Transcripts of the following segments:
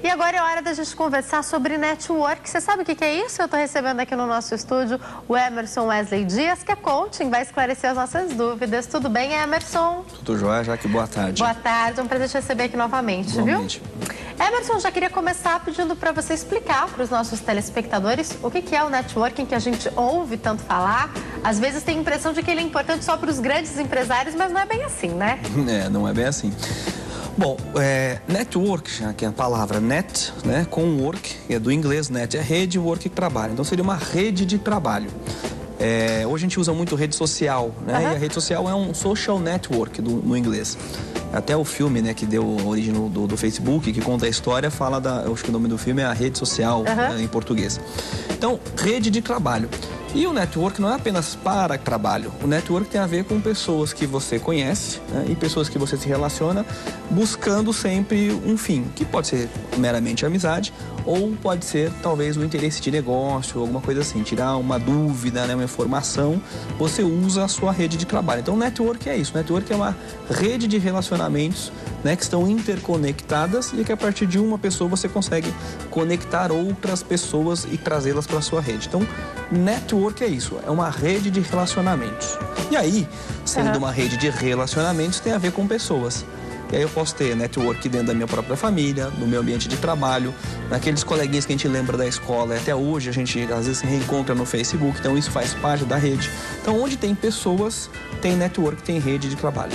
E agora é hora da gente conversar sobre network. Você sabe o que é isso? Eu estou recebendo aqui no nosso estúdio o Emerson Wesley Dias, que é coaching, vai esclarecer as nossas dúvidas. Tudo bem, Emerson? Tudo jóia, Jaque? Boa tarde. Boa tarde, é um prazer te receber aqui novamente, Igualmente. Viu? Emerson, já queria começar pedindo para você explicar para os nossos telespectadores o que é o networking que a gente ouve tanto falar. Às vezes tem a impressão de que ele é importante só para os grandes empresários, mas não é bem assim, né? Não é bem assim. Bom, network, já que é a palavra net, né, com work, é do inglês net, é rede, work, trabalho. Então seria uma rede de trabalho. Hoje a gente usa muito rede social, né? E a rede social é um social network no inglês. Até o filme, né, que deu origem do Facebook, que conta a história, fala eu acho que o nome do filme é a rede social, né, em português. Então, rede de trabalho. E o network não é apenas para trabalho. O network tem a ver com pessoas que você conhece, né, e pessoas que você se relaciona buscando sempre um fim, que pode ser meramente amizade ou pode ser talvez um interesse de negócio, alguma coisa assim, tirar uma dúvida, né, uma informação, você usa a sua rede de trabalho. Então o network é isso, o network é uma rede de relacionamentos, né, que estão interconectadas e que a partir de uma pessoa você consegue conectar outras pessoas e trazê-las para a sua rede. Então network é isso, é uma rede de relacionamentos. E aí, sendo uma rede de relacionamentos, tem a ver com pessoas. E aí eu posso ter network dentro da minha própria família, no meu ambiente de trabalho, naqueles coleguinhas que a gente lembra da escola. E até hoje a gente às vezes se reencontra no Facebook, então isso faz parte da rede. Então onde tem pessoas, tem network, tem rede de trabalho.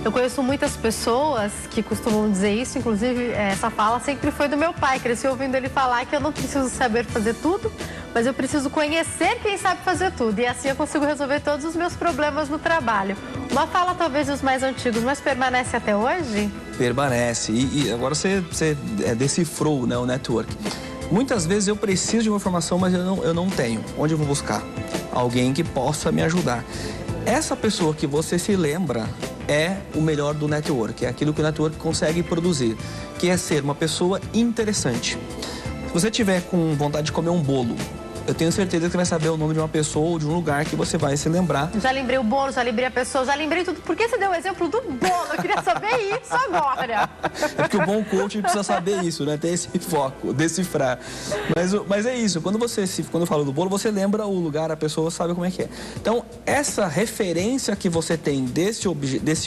Eu conheço muitas pessoas que costumam dizer isso, inclusive essa fala sempre foi do meu pai. Cresci ouvindo ele falar que eu não preciso saber fazer tudo, mas eu preciso conhecer quem sabe fazer tudo. E assim eu consigo resolver todos os meus problemas no trabalho. Uma fala talvez dos mais antigos, mas permanece até hoje? Permanece. E agora você decifrou, né, o network. Muitas vezes eu preciso de uma informação, mas eu não tenho. Onde eu vou buscar? Alguém que possa me ajudar. Essa pessoa que você se lembra é o melhor do network, é aquilo que o network consegue produzir, que é ser uma pessoa interessante. Se você tiver com vontade de comer um bolo, eu tenho certeza que você vai saber o nome de uma pessoa ou de um lugar que você vai se lembrar. Já lembrei o bolo, já lembrei a pessoa, já lembrei tudo. Por que você deu o exemplo do bolo? Eu queria saber isso agora. É porque o bom coach precisa saber isso, né? Ter esse foco, decifrar. Mas é isso, quando eu falo do bolo, você lembra o lugar, a pessoa sabe como é que é. Então, essa referência que você tem desse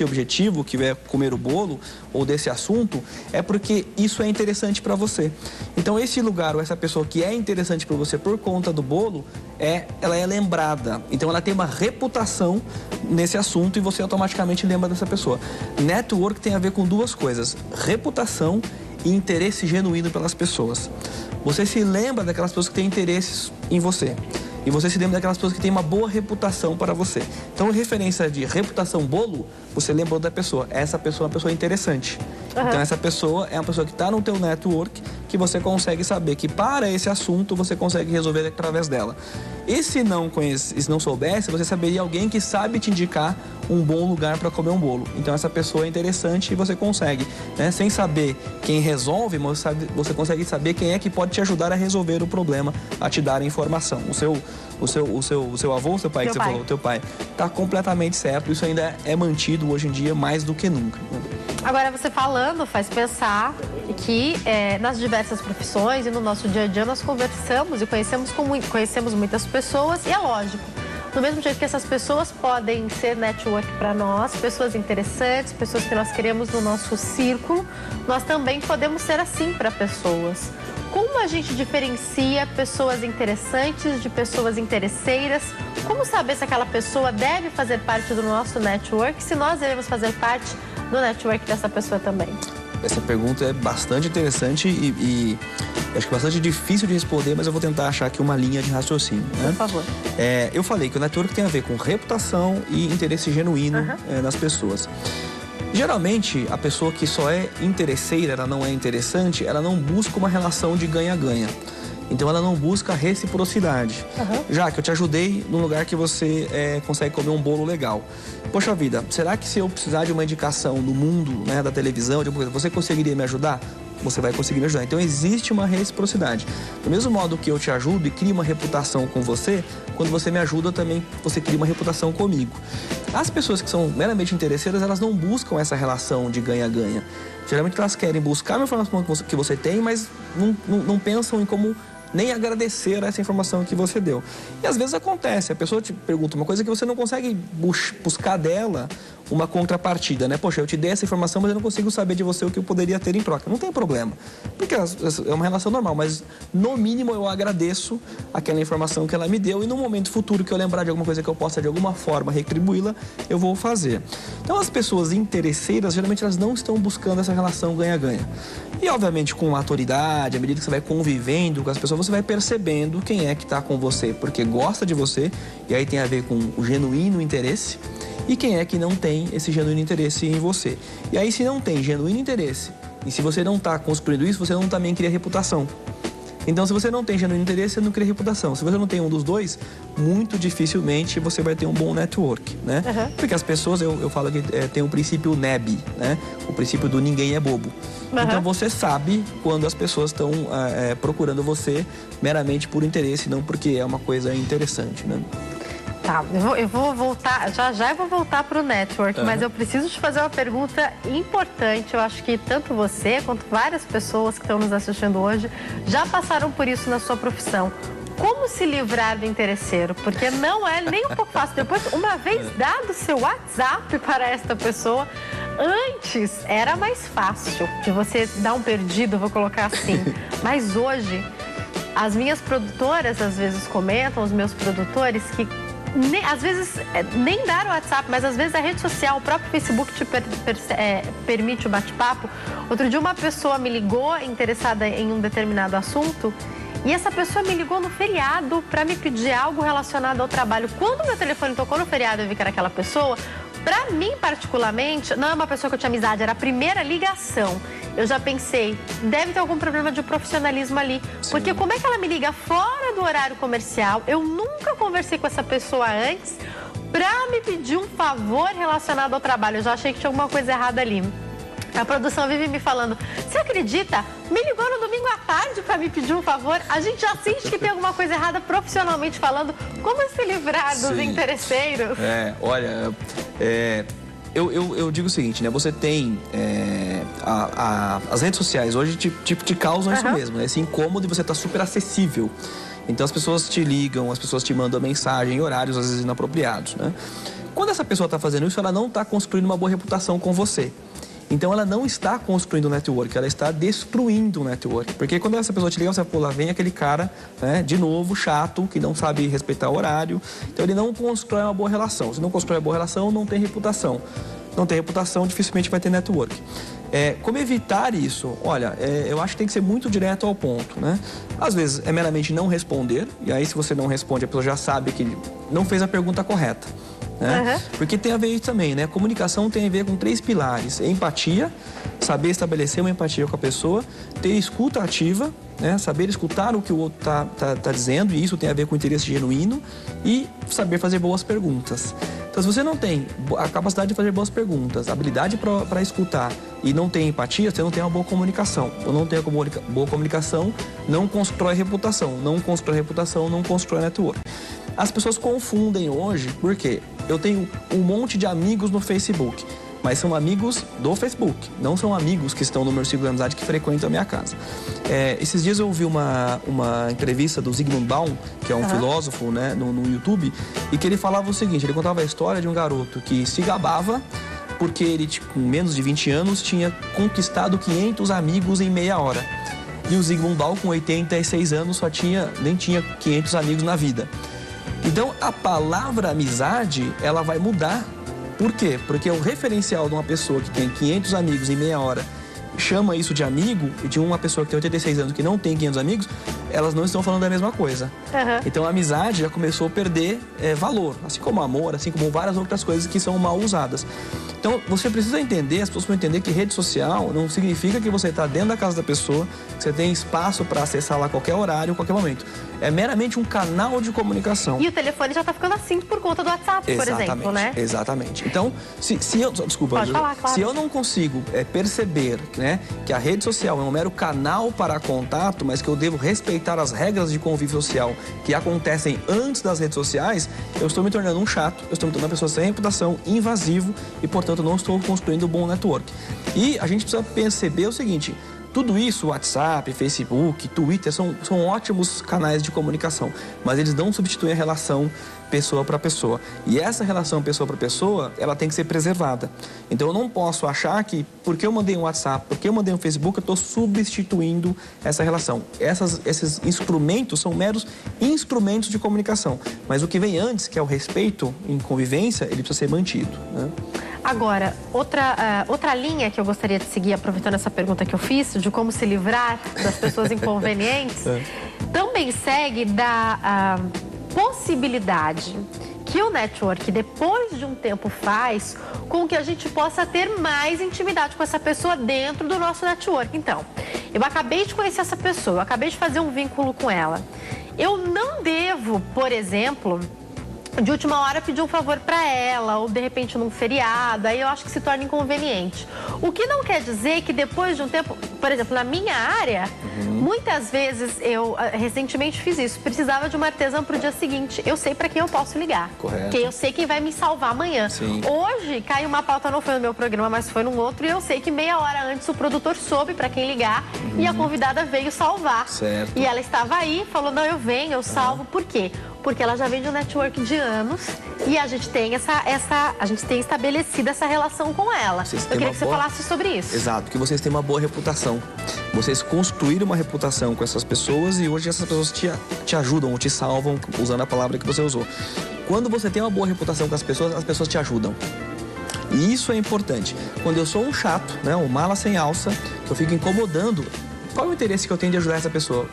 objetivo, que é comer o bolo, ou desse assunto, é porque isso é interessante para você. Então, esse lugar ou essa pessoa que é interessante para você por conta do bolo, ela é lembrada. Então ela tem uma reputação nesse assunto e você automaticamente lembra dessa pessoa. Network tem a ver com duas coisas: reputação e interesse genuíno pelas pessoas. Você se lembra daquelas pessoas que têm interesses em você. E você se lembra daquelas pessoas que têm uma boa reputação para você. Então, referência de reputação bolo, você lembrou da pessoa. Essa pessoa é uma pessoa interessante. Então, essa pessoa é uma pessoa que está no teu network, que você consegue saber que para esse assunto você consegue resolver através dela. E se não soubesse, você saberia alguém que sabe te indicar um bom lugar para comer um bolo. Então essa pessoa é interessante e você consegue, né? Sem saber quem resolve, você consegue saber quem é que pode te ajudar a resolver o problema, a te dar a informação. O seu avô, o seu pai, você falou, o teu pai, está completamente certo. Isso ainda é mantido hoje em dia mais do que nunca. Agora, você falando faz pensar que nas diversas profissões e no nosso dia a dia nós conversamos e conhecemos muitas pessoas, e é lógico, do mesmo jeito que essas pessoas podem ser network para nós, pessoas interessantes, pessoas que nós queremos no nosso círculo, nós também podemos ser assim para pessoas. Como a gente diferencia pessoas interessantes de pessoas interesseiras? Como saber se aquela pessoa deve fazer parte do nosso network, se nós devemos fazer parte do network dessa pessoa também? Essa pergunta é bastante interessante e acho que bastante difícil de responder, mas eu vou tentar achar aqui uma linha de raciocínio, né? Por favor. Eu falei que o network tem a ver com reputação e interesse genuíno nas pessoas. Geralmente, a pessoa que só é interesseira, ela não é interessante, ela não busca uma relação de ganha-ganha. Então ela não busca reciprocidade. Já que eu te ajudei num lugar que você consegue comer um bolo legal. Poxa vida, será que se eu precisar de uma indicação do mundo, né, da televisão, de alguma coisa, você conseguiria me ajudar? você vai conseguir me ajudar. Então existe uma reciprocidade. Do mesmo modo que eu te ajudo e crio uma reputação com você, quando você me ajuda também, você cria uma reputação comigo. As pessoas que são meramente interesseiras, elas não buscam essa relação de ganha-ganha. Geralmente elas querem buscar uma informação que você tem, mas não pensam em como nem agradecer essa informação que você deu. E às vezes acontece, a pessoa te pergunta uma coisa que você não consegue buscar dela uma contrapartida, né? Poxa, eu te dei essa informação, mas eu não consigo saber de você o que eu poderia ter em troca. Não tem problema, porque é uma relação normal, mas no mínimo eu agradeço aquela informação que ela me deu e no momento futuro que eu lembrar de alguma coisa que eu possa de alguma forma retribuí-la, eu vou fazer. Então as pessoas interesseiras, geralmente elas não estão buscando essa relação ganha-ganha. E obviamente com maturidade, à medida que você vai convivendo com as pessoas, você vai percebendo quem é que está com você porque gosta de você, e aí tem a ver com o genuíno interesse, e quem é que não tem esse genuíno interesse em você. E aí, se não tem genuíno interesse, e se você não está construindo isso, você não também cria reputação. Então, se você não tem genuíno interesse, você não cria reputação. Se você não tem um dos dois, muito dificilmente você vai ter um bom network, né? Uhum. Porque as pessoas, eu falo que tem o princípio NEB, né? O princípio do ninguém é bobo. Uhum. Então, você sabe quando as pessoas estão procurando você meramente por interesse, não porque é uma coisa interessante, né? Tá, eu vou voltar, já eu vou voltar para o network, mas eu preciso te fazer uma pergunta importante. Eu acho que tanto você quanto várias pessoas que estão nos assistindo hoje já passaram por isso na sua profissão. Como se livrar do interesseiro? Porque não é nem um pouco fácil. Depois, uma vez dado seu WhatsApp para esta pessoa, antes era mais fácil de você dar um perdido, vou colocar assim. Mas hoje, as minhas produtoras às vezes comentam, os meus produtores, que às vezes nem dar o WhatsApp, mas às vezes a rede social, o próprio Facebook te permite o bate-papo. Outro dia uma pessoa me ligou interessada em um determinado assunto e essa pessoa me ligou no feriado para me pedir algo relacionado ao trabalho. Quando meu telefone tocou no feriado e eu vi que era aquela pessoa, para mim particularmente, não é uma pessoa que eu tinha amizade, era a primeira ligação. Eu já pensei, deve ter algum problema de profissionalismo ali. Sim. Porque como é que ela me liga fora do horário comercial? Eu nunca conversei com essa pessoa antes para me pedir um favor relacionado ao trabalho. Eu já achei que tinha alguma coisa errada ali. A produção vive me falando, você acredita? Me ligou no domingo à tarde para me pedir um favor. A gente já sente que tem alguma coisa errada profissionalmente falando. Como se livrar dos interesseiros? Olha, eu digo o seguinte, né? Você tem as redes sociais hoje te causam isso mesmo, né? Esse incômodo de você estar super acessível. Então as pessoas te ligam, as pessoas te mandam mensagem em horários às vezes inapropriados, né? Quando essa pessoa está fazendo isso, ela não está construindo uma boa reputação com você. Então ela não está construindo um network, ela está destruindo o network. Porque quando essa pessoa te liga, você fala, pô, lá vem aquele cara, né, de novo, chato, que não sabe respeitar o horário. Então ele não constrói uma boa relação. Se não constrói uma boa relação, não tem reputação. Não tem reputação, dificilmente vai ter network. Como evitar isso? Olha, eu acho que tem que ser muito direto ao ponto, né? Às vezes é meramente não responder, e aí se você não responde, a pessoa já sabe que não fez a pergunta correta. Né? Porque tem a ver isso também, né? Comunicação tem a ver com 3 pilares: empatia, saber estabelecer uma empatia com a pessoa, ter escuta ativa, né? Saber escutar o que o outro tá dizendo, e isso tem a ver com interesse genuíno, e saber fazer boas perguntas. Então, se você não tem a capacidade de fazer boas perguntas, habilidade para escutar e não tem empatia, você não tem uma boa comunicação. Ou não tem uma boa comunicação, não constrói reputação. Não constrói reputação, não constrói network. As pessoas confundem hoje, porque eu tenho um monte de amigos no Facebook, mas são amigos do Facebook, não são amigos que estão no meu círculo de amizade que frequentam a minha casa. Esses dias eu ouvi uma entrevista do Zygmunt Baum, que é um filósofo, né, no YouTube, e que ele falava o seguinte, ele contava a história de um garoto que se gabava porque ele, com menos de 20 anos, tinha conquistado 500 amigos em meia hora. E o Zygmunt Baum, com 86 anos, nem tinha 500 amigos na vida. Então, a palavra amizade, ela vai mudar. Por quê? Porque o referencial de uma pessoa que tem 500 amigos em meia hora chama isso de amigo, e de uma pessoa que tem 86 anos que não tem 500 amigos, elas não estão falando da mesma coisa. Então, a amizade já começou a perder valor, assim como o amor, assim como várias outras coisas que são mal usadas. Então, você precisa entender, as pessoas precisam entender que rede social não significa que você está dentro da casa da pessoa, que você tem espaço para acessar lá a qualquer horário, a qualquer momento. É meramente um canal de comunicação. E o telefone já está ficando assim por conta do WhatsApp, por exemplo, né? Exatamente. Então, se eu... Desculpa. Pode falar, claro. Se eu não consigo perceber, né, que a rede social é um mero canal para contato, mas que eu devo respeitar as regras de convívio social que acontecem antes das redes sociais, eu estou me tornando um chato, eu estou me tornando uma pessoa sem reputação, invasivo e, portanto, não estou construindo um bom network. E a gente precisa perceber o seguinte: tudo isso, WhatsApp, Facebook, Twitter, são ótimos canais de comunicação, mas eles não substituem a relação pessoa para pessoa. E essa relação pessoa para pessoa, ela tem que ser preservada. Então eu não posso achar que, porque eu mandei um WhatsApp, porque eu mandei um Facebook, eu estou substituindo essa relação. Esses instrumentos são meros instrumentos de comunicação. Mas o que vem antes, que é o respeito em convivência, ele precisa ser mantido, né? Agora, outra linha que eu gostaria de seguir, aproveitando essa pergunta que eu fiz, de como se livrar das pessoas inconvenientes, também segue da possibilidade que o network, depois de um tempo, faz com que a gente possa ter mais intimidade com essa pessoa dentro do nosso network. Então, eu acabei de conhecer essa pessoa, eu acabei de fazer um vínculo com ela. Eu não devo, por exemplo, de última hora pedir um favor para ela, ou de repente num feriado, aí eu acho que se torna inconveniente. O que não quer dizer que depois de um tempo, por exemplo, na minha área, muitas vezes eu recentemente fiz isso, precisava de uma artesã para o dia seguinte, eu sei para quem eu posso ligar. Correto. Que eu sei quem vai me salvar amanhã. Sim. Hoje, caiu uma pauta, não foi no meu programa, mas foi num outro, e eu sei que meia hora antes o produtor soube para quem ligar e a convidada veio salvar. Certo. E ela estava aí, falou, não, eu venho, eu salvo. Por quê? Porque ela já vem de um network de anos e a gente tem a gente tem estabelecido essa relação com ela. Eu queria que você falasse sobre isso. Exato, que vocês têm uma boa reputação. Vocês construíram uma reputação com essas pessoas e hoje essas pessoas te ajudam ou te salvam, usando a palavra que você usou. Quando você tem uma boa reputação com as pessoas te ajudam. E isso é importante. Quando eu sou um chato, né, um mala sem alça, que eu fico incomodando, qual é o interesse que eu tenho de ajudar essa pessoa?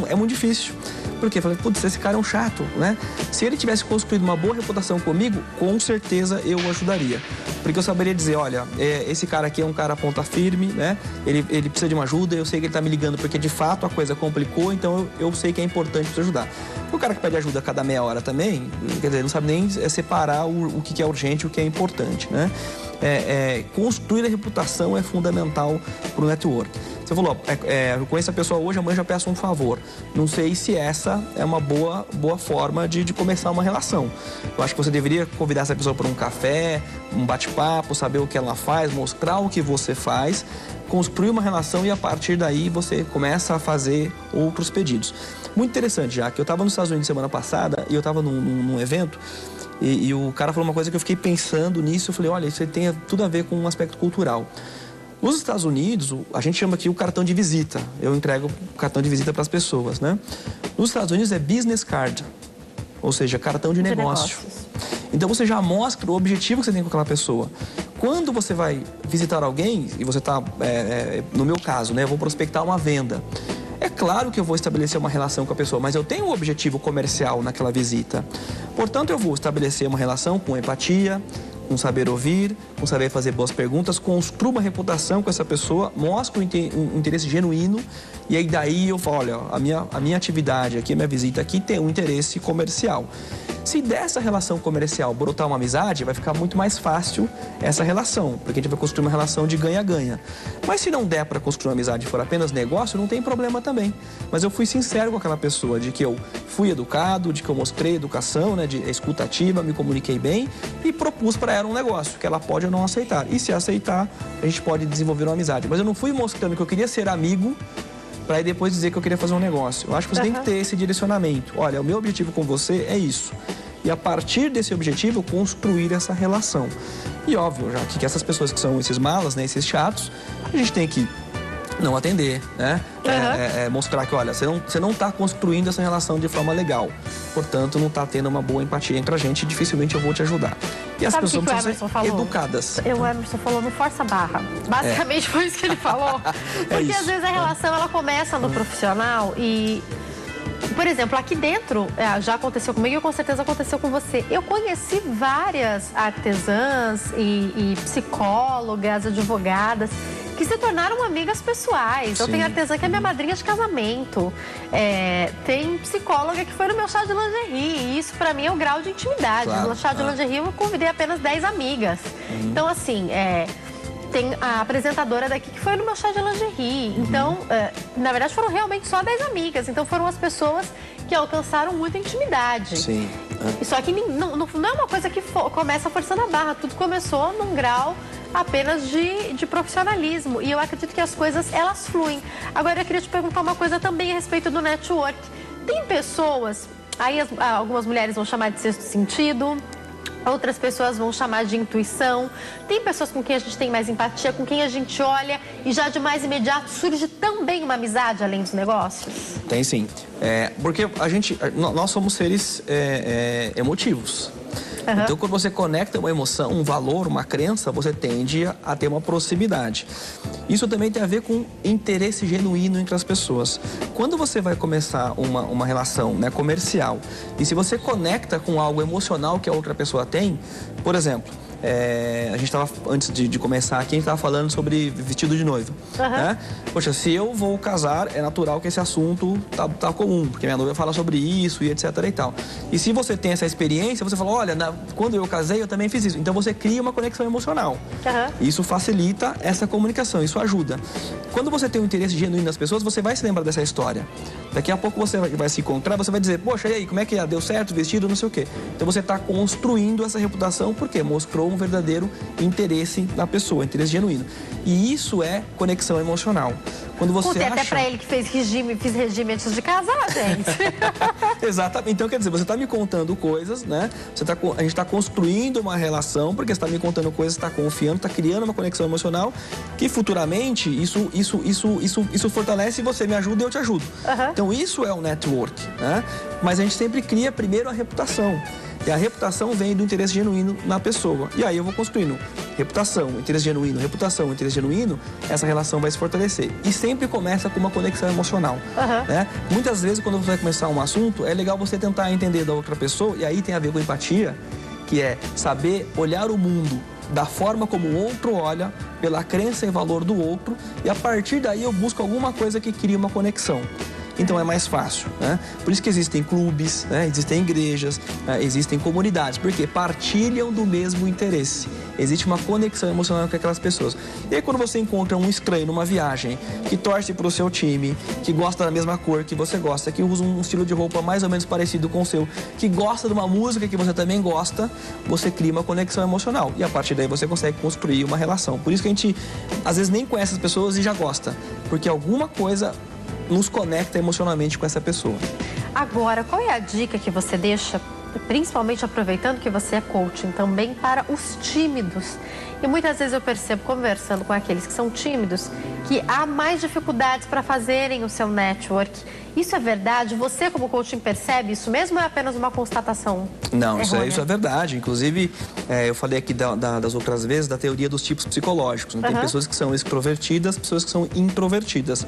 É muito difícil. Porque eu falei, putz, esse cara é um chato, né? Se ele tivesse construído uma boa reputação comigo, com certeza eu o ajudaria. Porque eu saberia dizer, olha, esse cara aqui é um cara ponta firme, né? Ele precisa de uma ajuda, eu sei que ele tá me ligando porque de fato a coisa complicou, então eu sei que é importante te ajudar. O cara que pede ajuda a cada meia hora também, quer dizer, não sabe nem separar o que é urgente e o que é importante, né? Construir a reputação é fundamental para o network. Você falou, eu conheço a pessoa hoje, amanhã já peço um favor. Não sei se essa é uma boa forma de começar uma relação. Eu acho que você deveria convidar essa pessoa para um café, um bate-papo, saber o que ela faz, mostrar o que você faz, construir uma relação e a partir daí você começa a fazer outros pedidos. Muito interessante, já que eu estava nos Estados Unidos semana passada e eu estava num evento e o cara falou uma coisa que eu fiquei pensando nisso. Eu falei, olha, isso tem tudo a ver com um aspecto cultural. Nos Estados Unidos, a gente chama aqui o cartão de visita. Eu entrego o cartão de visita para as pessoas, né? Nos Estados Unidos é business card, ou seja, cartão de negócio. Então você já mostra o objetivo que você tem com aquela pessoa. Quando você vai visitar alguém, e você está, no meu caso, né? Eu vou prospectar uma venda. É claro que eu vou estabelecer uma relação com a pessoa, mas eu tenho um objetivo comercial naquela visita. Portanto, eu vou estabelecer uma relação com empatia, com saber ouvir, com saber fazer boas perguntas, construa uma reputação com essa pessoa, mostra um interesse genuíno e aí daí eu falo, olha, a minha atividade aqui, a minha visita aqui tem um interesse comercial. Se dessa relação comercial brotar uma amizade, vai ficar muito mais fácil essa relação, porque a gente vai construir uma relação de ganha-ganha. Mas se não der para construir uma amizade e for apenas negócio, não tem problema também. Mas eu fui sincero com aquela pessoa, de que eu fui educado, de que eu mostrei educação, né, de escuta ativa, me comuniquei bem e propus para ela um negócio, que ela pode ou não aceitar. E se aceitar, a gente pode desenvolver uma amizade. Mas eu não fui mostrando que eu queria ser amigo para aí depois dizer que eu queria fazer um negócio. Eu acho que você tem que ter esse direcionamento. Olha, o meu objetivo com você é isso. E a partir desse objetivo, construir essa relação. E óbvio, já que essas pessoas que são esses malas, né, esses chatos, a gente tem que não atender, né? Mostrar que, olha, você não está construindo essa relação de forma legal. Portanto, não está tendo uma boa empatia entre a gente e dificilmente eu vou te ajudar. E as pessoas precisam ser educadas. O Emerson falou no força barra. Basicamente foi isso que ele falou. Porque às vezes a relação ela começa no profissional e Por exemplo, aqui dentro, já aconteceu comigo e com certeza aconteceu com você. Eu conheci várias artesãs e psicólogas, advogadas, que se tornaram amigas pessoais. Sim. Eu tenho artesã que é minha madrinha de casamento. Tem psicóloga que foi no meu chá de lingerie. E isso, pra mim, é o grau de intimidade. Claro, No chá de lingerie, eu convidei apenas 10 amigas. Então, assim, tem a apresentadora daqui que foi no meu chá de lingerie. Então, na verdade, foram realmente só 10 amigas. Então, foram as pessoas que alcançaram muita intimidade. Sim. Só que não é uma coisa que começa forçando a barra. Tudo começou num grau apenas de profissionalismo. E eu acredito que as coisas, elas fluem. Agora, eu queria te perguntar uma coisa também a respeito do network. Tem pessoas, aí algumas mulheres vão chamar de sexto sentido, outras pessoas vão chamar de intuição. Tem pessoas com quem a gente tem mais empatia, com quem a gente olha e já de mais imediato surge também uma amizade além dos negócios? Tem sim. Porque nós somos seres emotivos. Então, quando você conecta uma emoção, um valor, uma crença, você tende a ter uma proximidade. Isso também tem a ver com interesse genuíno entre as pessoas. Quando você vai começar uma relação, né, comercial, e se você conecta com algo emocional que a outra pessoa tem, por exemplo, a gente estava, antes de começar aqui, a gente estava falando sobre vestido de noiva. Né? Poxa, se eu vou casar, é natural que esse assunto tá comum, porque minha noiva fala sobre isso e etc e tal. E se você tem essa experiência, você fala, olha, quando eu casei, eu também fiz isso. Então você cria uma conexão emocional. Isso facilita essa comunicação, isso ajuda. Quando você tem um interesse genuíno nas pessoas, você vai se lembrar dessa história. Daqui a pouco você vai se encontrar, você vai dizer, poxa, e aí, como é que deu certo o vestido, não sei o quê. Então você está construindo essa reputação, porque mostrou um verdadeiro interesse na pessoa, interesse genuíno. E isso é conexão emocional. Quando você acha... até pra ele que fiz regime antes de casar, gente. Exatamente. Então, quer dizer, você está me contando coisas, né? A gente está construindo uma relação, porque você está me contando coisas, está confiando, está criando uma conexão emocional, que futuramente isso fortalece e você me ajuda e eu te ajudo. Então, isso é o network, né? Mas a gente sempre cria primeiro a reputação. E a reputação vem do interesse genuíno na pessoa. E aí eu vou construindo reputação, interesse genuíno, essa relação vai se fortalecer. E sempre começa com uma conexão emocional. Né? Muitas vezes, quando você vai começar um assunto, é legal você tentar entender da outra pessoa, e aí tem a ver com empatia, que é saber olhar o mundo da forma como o outro olha, pela crença e valor do outro, e a partir daí eu busco alguma coisa que crie uma conexão. Então é mais fácil, né? Por isso que existem clubes, né? Existem igrejas, existem comunidades, porque partilham do mesmo interesse. Existe uma conexão emocional com aquelas pessoas. E aí quando você encontra um estranho numa viagem, que torce pro seu time, que gosta da mesma cor que você gosta, que usa um estilo de roupa mais ou menos parecido com o seu, que gosta de uma música que você também gosta, você cria uma conexão emocional. E a partir daí você consegue construir uma relação. Por isso que a gente, às vezes, nem conhece as pessoas e já gosta. Porque alguma coisa nos conecta emocionalmente com essa pessoa. Agora, qual é a dica que você deixa, principalmente aproveitando que você é coaching, também para os tímidos? E muitas vezes eu percebo, conversando com aqueles que são tímidos, que há mais dificuldades para fazerem o seu network. Isso é verdade? Você, como coaching, percebe isso mesmo ou é apenas uma constatação? Não, isso é verdade. Inclusive, eu falei aqui das outras vezes da teoria dos tipos psicológicos. Né? Tem pessoas que são extrovertidas, pessoas que são introvertidas.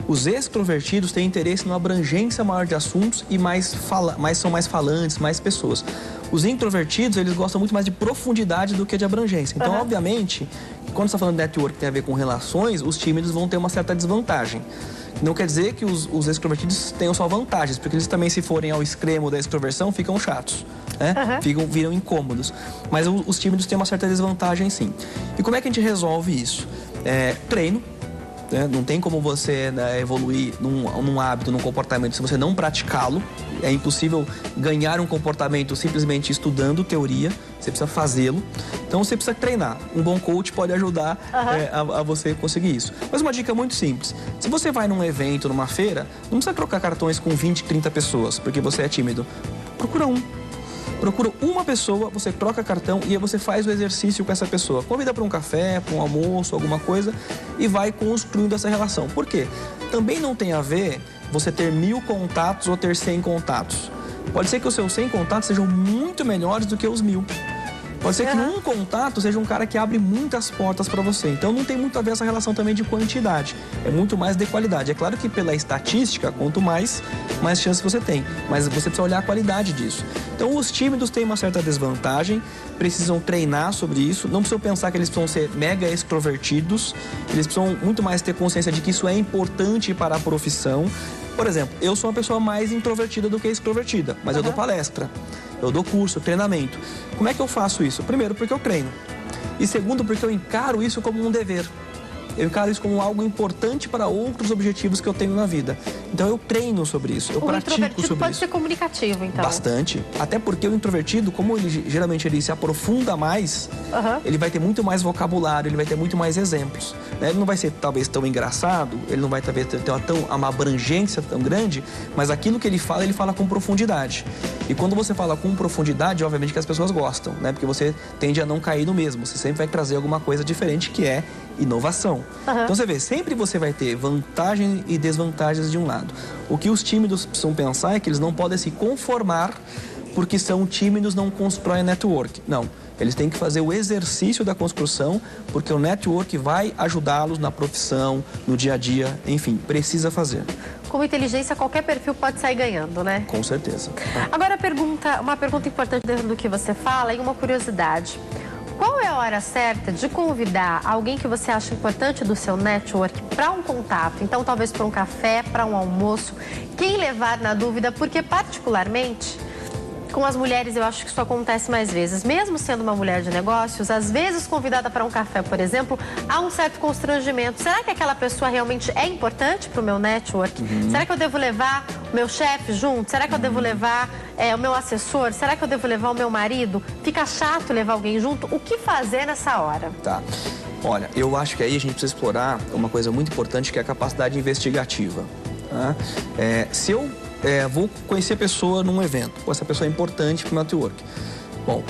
Os extrovertidos têm interesse numa abrangência maior de assuntos e são mais falantes, mais pessoas. Os introvertidos, eles gostam muito mais de profundidade do que de abrangência. Então, obviamente, quando você está falando de network que tem a ver com relações, os tímidos vão ter uma certa desvantagem. Não quer dizer que os extrovertidos tenham só vantagens, porque eles também, se forem ao extremo da extroversão, ficam chatos, né? Viram incômodos. Mas os tímidos têm uma certa desvantagem, sim. E como é que a gente resolve isso? Treino. Não tem como você evoluir num hábito, num comportamento, se você não praticá-lo. É impossível ganhar um comportamento simplesmente estudando teoria. Você precisa fazê-lo. Então você precisa treinar. Um bom coach pode ajudar a você conseguir isso. Mas uma dica muito simples. Se você vai num evento, numa feira, não precisa trocar cartões com 20, 30 pessoas, porque você é tímido. Procura uma pessoa, você troca cartão e aí você faz o exercício com essa pessoa. Convida para um café, para um almoço, alguma coisa e vai construindo essa relação. Por quê? Também não tem a ver você ter 1000 contatos ou ter 100 contatos. Pode ser que os seus 100 contatos sejam muito melhores do que os 1000. Pode ser que um contato seja um cara que abre muitas portas para você. Então não tem muito a ver essa relação também de quantidade. É muito mais de qualidade. É claro que pela estatística, quanto mais chances você tem. Mas você precisa olhar a qualidade disso. Então os tímidos têm uma certa desvantagem, precisam treinar sobre isso. Não precisam pensar que eles precisam ser mega extrovertidos. Eles precisam muito mais ter consciência de que isso é importante para a profissão. Por exemplo, eu sou uma pessoa mais introvertida do que extrovertida, mas eu dou palestra, eu dou curso, treinamento. Como é que eu faço isso? Primeiro, porque eu treino. E segundo, porque eu encaro isso como um dever. Eu encaro isso como algo importante para outros objetivos que eu tenho na vida. Então eu treino sobre isso, eu pratico sobre isso. O introvertido pode ser comunicativo, então. Bastante. Até porque o introvertido, como geralmente ele se aprofunda mais, ele vai ter muito mais vocabulário, ele vai ter muito mais exemplos. Né? Ele não vai ser talvez tão engraçado, ele não vai talvez ter uma abrangência tão grande, mas aquilo que ele fala com profundidade. E quando você fala com profundidade, obviamente que as pessoas gostam, né? Porque você tende a não cair no mesmo, você sempre vai trazer alguma coisa diferente que é inovação. Então você vê, sempre você vai ter vantagens e desvantagens de um lado. O que os tímidos precisam pensar é que eles não podem se conformar porque são tímidos, não constroem network. Não, eles têm que fazer o exercício da construção, porque o network vai ajudá-los na profissão, no dia a dia, enfim, precisa fazer. Com inteligência, qualquer perfil pode sair ganhando, né? Com certeza. Agora, uma pergunta importante dentro do que você fala e uma curiosidade. Qual é a hora certa de convidar alguém que você acha importante do seu network para um contato? Então, talvez para um café, para um almoço. Quem levar na dúvida, porque particularmente com as mulheres eu acho que isso acontece mais vezes. Mesmo sendo uma mulher de negócios, às vezes convidada para um café, por exemplo, há um certo constrangimento. Será que aquela pessoa realmente é importante para o meu network? Será que eu devo levar o meu chefe junto? Será que eu devo levar o meu assessor? Será que eu devo levar o meu marido? Fica chato levar alguém junto? O que fazer nessa hora? Tá. Olha, eu acho que aí a gente precisa explorar uma coisa muito importante, que é a capacidade investigativa. Tá? Se eu vou conhecer a pessoa num evento, essa pessoa é importante para o network. Bom,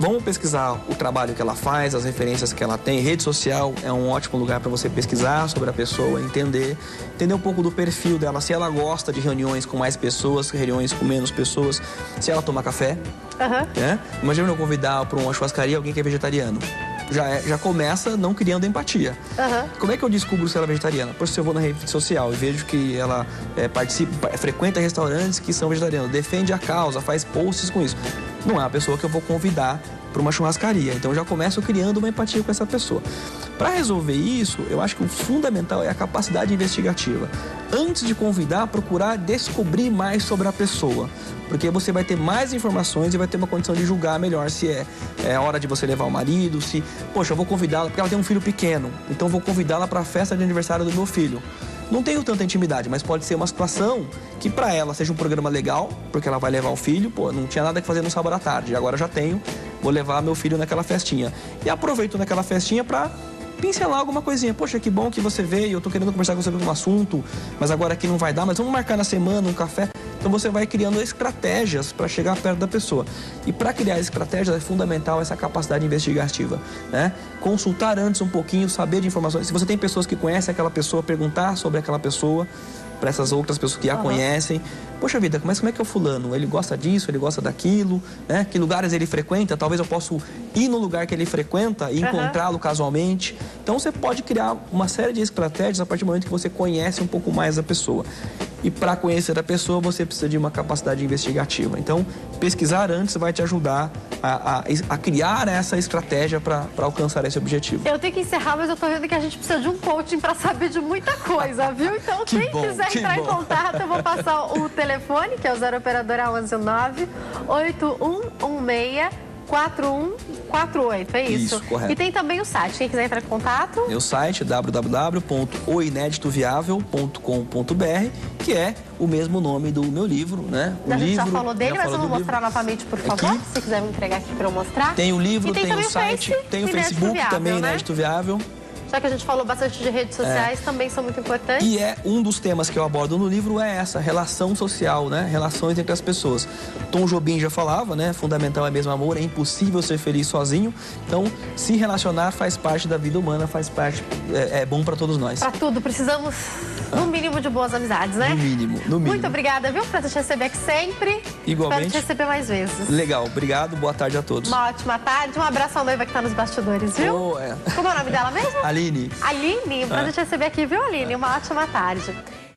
vamos pesquisar o trabalho que ela faz, as referências que ela tem. Rede social é um ótimo lugar para você pesquisar sobre a pessoa, entender um pouco do perfil dela, se ela gosta de reuniões com mais pessoas, reuniões com menos pessoas, se ela toma café. Né? Imagina eu convidar para uma churrascaria alguém que é vegetariano. Já começa não criando empatia. Como é que eu descubro se ela é vegetariana? Por se eu vou na rede social e vejo que ela frequenta restaurantes que são vegetarianos, defende a causa, faz posts com isso. Não é uma pessoa que eu vou convidar para uma churrascaria. Então eu já começo criando uma empatia com essa pessoa. Para resolver isso, eu acho que o fundamental é a capacidade investigativa. Antes de convidar, procurar descobrir mais sobre a pessoa. Porque você vai ter mais informações e vai ter uma condição de julgar melhor se é hora de você levar o marido, se, poxa, eu vou convidá-la porque ela tem um filho pequeno, então eu vou convidá-la para a festa de aniversário do meu filho. Não tenho tanta intimidade, mas pode ser uma situação que para ela seja um programa legal, porque ela vai levar o filho, não tinha nada que fazer no sábado à tarde, agora já tenho, vou levar meu filho naquela festinha. E aproveito naquela festinha para pincelar alguma coisinha. Poxa, que bom que você veio, eu tô querendo conversar com você sobre um assunto, mas agora aqui não vai dar, mas vamos marcar na semana um café. Então você vai criando estratégias para chegar perto da pessoa. E para criar estratégias é fundamental essa capacidade investigativa, né? Consultar antes um pouquinho, saber de informações. Se você tem pessoas que conhecem aquela pessoa, perguntar sobre aquela pessoa para essas outras pessoas que a conhecem. Poxa vida, mas como é que é o fulano? Ele gosta disso, ele gosta daquilo, né? Que lugares ele frequenta? Talvez eu possa ir no lugar que ele frequenta e encontrá-lo casualmente. Então você pode criar uma série de estratégias a partir do momento que você conhece um pouco mais a pessoa. E para conhecer a pessoa, você precisa de uma capacidade investigativa. Então, pesquisar antes vai te ajudar a criar essa estratégia para alcançar esse objetivo. Eu tenho que encerrar, mas eu tô vendo que a gente precisa de um coaching para saber de muita coisa, viu? Então, quem quiser entrar em contato, eu vou passar o telefone, que é o 0 operadora 119 8116 4148, é isso? Isso, correto. E tem também o site, quem quiser entrar em contato? Meu site, www.oineditoviável.com.br, que é o mesmo nome do meu livro, né? A gente já falou dele, mas vamos mostrar novamente, por favor, se quiser me entregar aqui para eu mostrar. Tem o livro, tem o site, tem o Facebook também, Inédito Viável. Já que a gente falou bastante de redes sociais, também são muito importantes. E um dos temas que eu abordo no livro é essa, relação social, né? Relações entre as pessoas. Tom Jobim já falava, né? Fundamental é mesmo amor, é impossível ser feliz sozinho. Então, se relacionar faz parte da vida humana, faz parte, é bom para todos nós. Para tudo, precisamos, no mínimo, de boas amizades, né? No mínimo, no mínimo. Muito obrigada, viu? Prazer te receber aqui sempre. Igualmente. Espero te receber mais vezes. Legal, obrigado, boa tarde a todos. Uma ótima tarde, um abraço à noiva que tá nos bastidores, viu? Como é o nome dela mesmo? Aline. Aline, prazer te receber aqui, viu, Aline? Uma ótima tarde.